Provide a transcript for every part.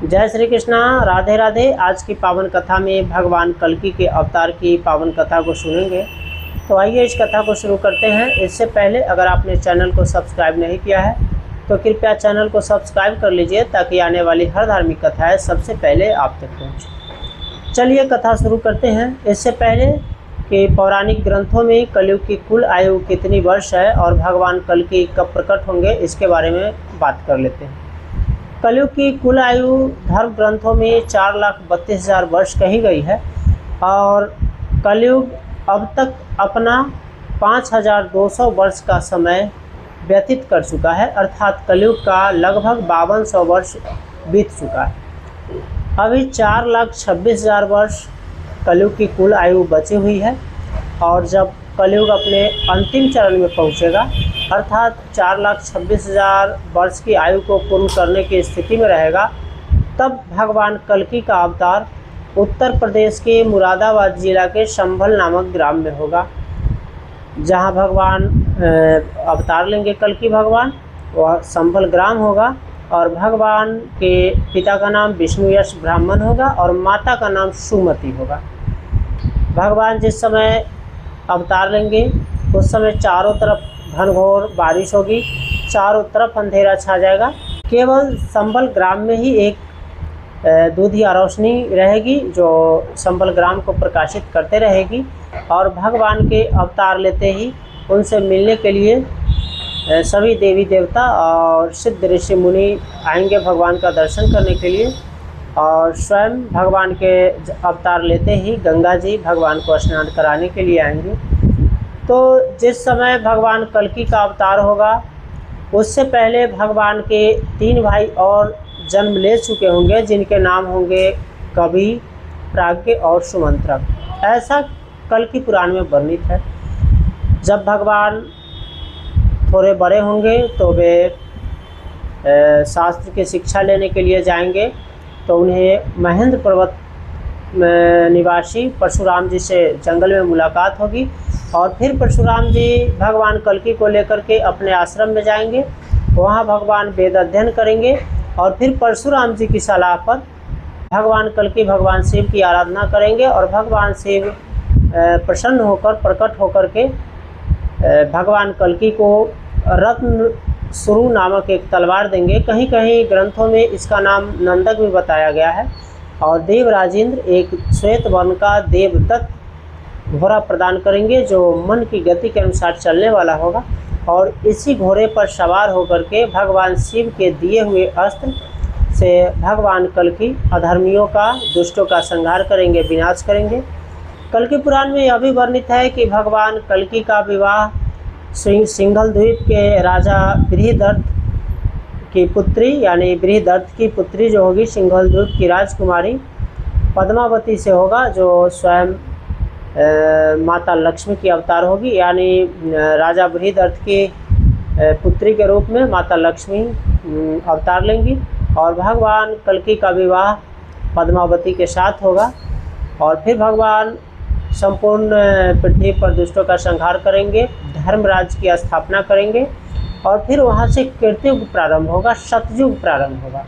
जय श्री कृष्णा, राधे राधे। आज की पावन कथा में भगवान कल्कि के अवतार की पावन कथा को सुनेंगे। तो आइए इस कथा को शुरू करते हैं। इससे पहले अगर आपने चैनल को सब्सक्राइब नहीं किया है तो कृपया चैनल को सब्सक्राइब कर लीजिए ताकि आने वाली हर धार्मिक कथाएं सबसे पहले आप तक पहुँचे। चलिए कथा शुरू करते हैं। इससे पहले कि पौराणिक ग्रंथों में कलयुग की कुल आयु कितनी वर्ष है और भगवान कल्कि कब प्रकट होंगे, इसके बारे में बात कर लेते हैं। कलयुग की कुल आयु धर्म ग्रंथों में 4,32,000 वर्ष कही गई है और कलयुग अब तक अपना 5,200 वर्ष का समय व्यतीत कर चुका है, अर्थात कलयुग का लगभग 5200 वर्ष बीत चुका है। अभी 4,26,000 वर्ष कलयुग की कुल आयु बची हुई है और जब कलयुग अपने अंतिम चरण में पहुंचेगा, अर्थात 4,26,000 वर्ष की आयु को पूर्ण करने की स्थिति में रहेगा, तब भगवान कल्कि का अवतार उत्तर प्रदेश के मुरादाबाद जिला के संभल नामक ग्राम में होगा। जहां भगवान अवतार लेंगे कल्कि भगवान, वह संभल ग्राम होगा और भगवान के पिता का नाम विष्णुयश ब्राह्मण होगा और माता का नाम सुमति होगा। भगवान जिस समय अवतार लेंगे उस समय चारों तरफ घनघोर बारिश होगी, चारों तरफ अंधेरा छा जाएगा। केवल संभल ग्राम में ही एक दूधिया रोशनी रहेगी जो संभल ग्राम को प्रकाशित करते रहेगी और भगवान के अवतार लेते ही उनसे मिलने के लिए सभी देवी देवता और सिद्ध ऋषि मुनि आएंगे भगवान का दर्शन करने के लिए। और स्वयं भगवान के अवतार लेते ही गंगा जी भगवान को स्नान कराने के लिए आएंगे। तो जिस समय भगवान कल्कि का अवतार होगा उससे पहले भगवान के 3 भाई और जन्म ले चुके होंगे, जिनके नाम होंगे कवि, प्राज्ञ और सुमंत्रक। ऐसा कल्कि पुराण में वर्णित है। जब भगवान थोड़े बड़े होंगे तो वे शास्त्र की शिक्षा लेने के लिए जाएंगे, तो उन्हें महेंद्र पर्वत निवासी परशुराम जी से जंगल में मुलाकात होगी और फिर परशुराम जी भगवान कल्कि को लेकर के अपने आश्रम में जाएंगे। वहाँ भगवान वेद अध्ययन करेंगे और फिर परशुराम जी की सलाह पर भगवान कल्कि भगवान शिव की आराधना करेंगे और भगवान शिव प्रसन्न होकर प्रकट होकर के भगवान कल्कि को रत्न सुरु नामक एक तलवार देंगे। कहीं कहीं ग्रंथों में इसका नाम नंदक भी बताया गया है। और देवराजेंद्र एक श्वेत वर्ण का देवदत्त घोड़ा प्रदान करेंगे जो मन की गति के अनुसार चलने वाला होगा और इसी घोड़े पर सवार होकर के भगवान शिव के दिए हुए अस्त्र से भगवान कल्कि अधर्मियों का, दुष्टों का संहार करेंगे, विनाश करेंगे। कल्कि पुराण में यह भी वर्णित है कि भगवान कल्कि का विवाह सिंघल द्वीप के राजा बृहदर्थ की पुत्री यानी बृहदर्थ की पुत्री जो होगी सिंघल द्वीप की राजकुमारी पद्मावती से होगा, जो स्वयं माता लक्ष्मी की अवतार होगी। यानी राजा बृहदर्थ की पुत्री के रूप में माता लक्ष्मी अवतार लेंगी और भगवान कल्कि का विवाह पद्मावती के साथ होगा। और फिर भगवान संपूर्ण पृथ्वी पर दुष्टों का संहार करेंगे, धर्मराज की स्थापना करेंगे और फिर वहाँ से कृतयुग प्रारंभ होगा, सतयुग प्रारंभ होगा।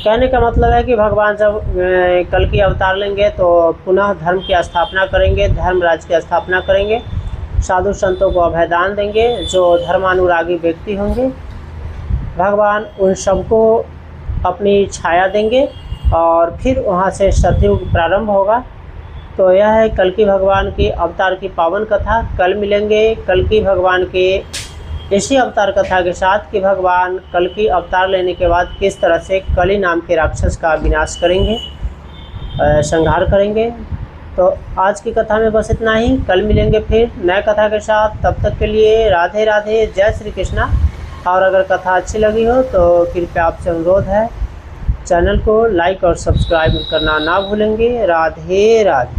कहने का मतलब है कि भगवान जब कल्कि अवतार लेंगे तो पुनः धर्म की स्थापना करेंगे, धर्मराज की स्थापना करेंगे, साधु संतों को अभयदान देंगे जो धर्मानुरागी व्यक्ति होंगे। भगवान उन सबको अपनी छाया देंगे और फिर वहाँ से सतयुग प्रारंभ होगा। तो यह है कल्कि भगवान के अवतार की पावन कथा। कल मिलेंगे कल्कि भगवान के इसी अवतार कथा के साथ कि भगवान कल्कि अवतार लेने के बाद किस तरह से कली नाम के राक्षस का विनाश करेंगे, संहार करेंगे। तो आज की कथा में बस इतना ही। कल मिलेंगे फिर नए कथा के साथ। तब तक के लिए राधे राधे, जय श्री कृष्णा। और अगर कथा अच्छी लगी हो तो कृपया आपसे अनुरोध है चैनल को लाइक और सब्सक्राइब करना ना भूलेंगे। राधे राधे।